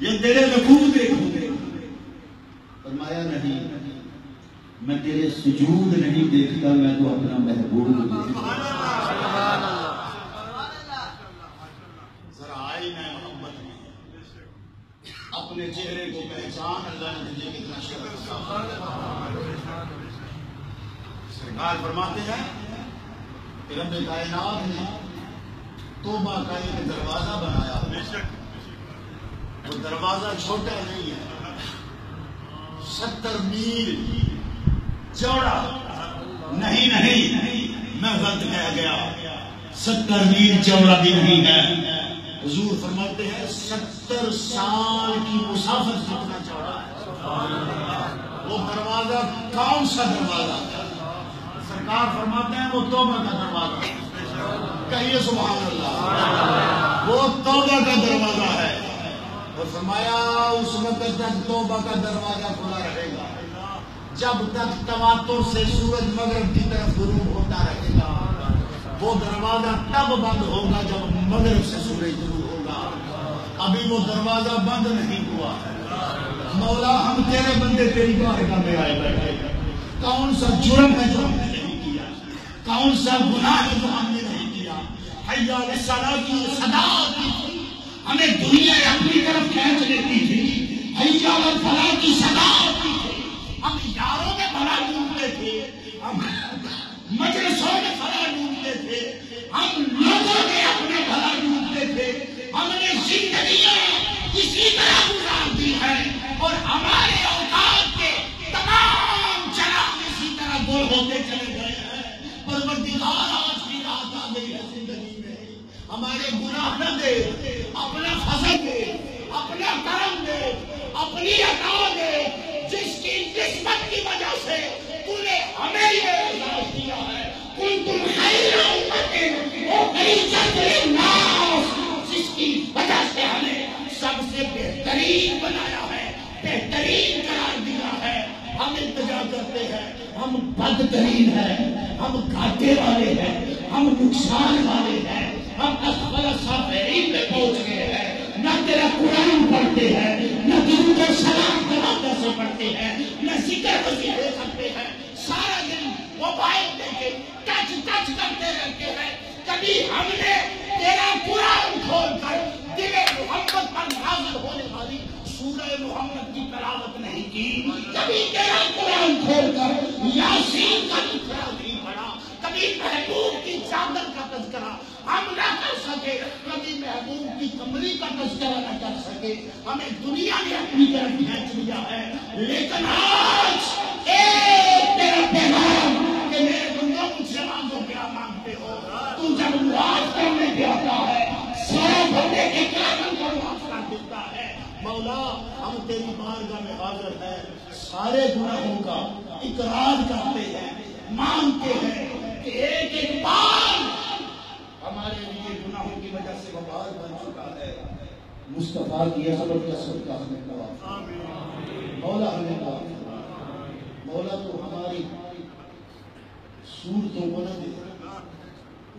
یہ تیرے رکوع دیکھوں گے؟ فرمایا نہیں، میں تیرے سجود نہیں دیکھتا، میں تو اپنا محبوب دیکھتا۔ ذرا آئینہ محبت میں اپنے چہرے کو پہچان، اللہ نے تجھے کتنا شرف سرکار فرماتے ہیں کہ رب کائنات نے توبہ کا ایک دروازہ بنایا، وہ دروازہ چھوٹا نہیں ہے، 70 میل چوڑا۔ نہیں میں غلط کہہ گیا، 70 میل چوڑا بھی نہیں ہے، حضور فرماتے ہیں 70 سال کی مسافت جتنا چوڑا ہے۔ وہ دروازہ کون سا دروازہ ہے؟ سرکار فرماتے ہیں وہ توبہ کا دروازہ ہے۔ کہیے سبحان اللہ، وہ توبہ کا دروازہ ہے۔ اور فرمایا اس وقت تک توبہ کا دروازہ کھلا رہے گا جب تک تواتر سے سورج مغرب کی طرف غروب ہوتا رہے گا۔ وہ دروازہ تب بند ہوگا جب مغرب سے سورج غروب ہوگا۔ ابھی وہ دروازہ بند نہیں ہوا ہے۔ مولا ہم تیرے بندے تیری بارگاہ میں آئے بیٹھے، کون سا جرم ہے جو ہم نے نہیں کیا، کون سا گناہ ہے جو ہم نے نہیں کیا۔ حی علی الصلاۃ کی صدا آتی تھی، ہمیں دنیا اپنی طرف کھینچ لیتی تھی۔ حی علی الفلاح کی صدا آتی تھی، ہم یاروں میں بھلا ڈھونڈتے تھے، ہم مجلسوں میں بھلا ڈھونڈتے تھے، ہم لوگوں میں اپنے بھلا ڈھونڈتے تھے۔ ہم نے زندگیاں اسی طرح گزار دی ہے اور ہمارے اوقات کے تمام چراغ اسی طرح گول ہوتے چلے گئے ہیں۔ پروردگار آج کی رات آ گئی ہے زندگی میں، ہمارے گناہ نہ دے، اپنا فضل دے، اپنا کرم دے، اپنی عطا دے، جس کی نسبت کی وجہ سے تو نے ہمیں یہ اعزاز دیا ہے۔ کنتم خیر امۃ اخرجت للناس، جس کی وجہ سے ہمیں سب سے بہترین بنایا ہے، بہترین قرار دیا ہے۔ ہم التجا کرتے ہیں، ہم بدترین ہیں، ہم گھاٹے والے ہیں، ہم نقصان والے ہیں، ہم اسفل السافلین میں پہنچ گئے ہیں۔ نہ تیرا قرآن پڑھتے ہیں، نہ درود و سلام تمام سے پڑھتے ہیں، نہ ذکر وظیفے کرتے ہیں، سارا دن موبائل دے کے ٹچ کرتے رہتے ہیں۔ کبھی ہم نے تیرا قرآن کھول کر دل محمد پر نازل ہونے والی سورہ محمد کی تلاوت نہیں کی، کبھی تیرا قرآن کھول کر یاسین کا تذکرہ نہیں پڑھا، کبھی محبوب کی چادر کا تذکرہ ہم نہ کر سکے، کبھی محبوب کی کمری کا تذکرہ نہ کر سکے۔ ہمیں دنیا نے اپنی طرف کھینچ لیا ہے، لیکن آج ایک تیرا پیغام کہ میرے بندوں مجھ سے مانگو کیا مانگتے ہو۔ تو جب معاف کرنے پہ آتا ہے، سارے بندے کے کامل کو معاف کر دیتا ہے۔ مولا ہم تیری بارگاہ میں حاضر ہیں، سارے گناہوں کا اقرار کرتے ہیں، مانتے ہیں کہ ایک ایک بار ہمارے لیے گناہوں کی وجہ سے وبال بن چکا ہے۔ مصطفیٰ کی عظمت کا صدقہ ہمیں معاف، مولا ہمیں معاف، مولا تو ہماری صورتوں کو نہ دے،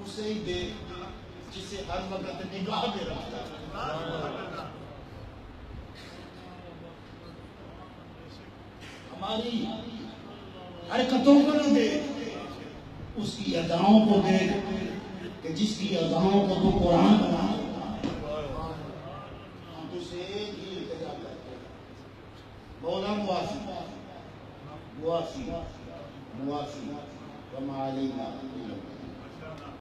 اسے ہی دے جسے ہر وقت نگاہ میں رکھتا ہے۔ ہماری حرکتوں کو نہ دے، اس کی اداؤں کو دے کہ جس کی اداؤں کو تو قرآن بنا۔ ہم تو سے ایک ہی التجا کرتے ہیں، مولا معافی معافی معافی وما علینا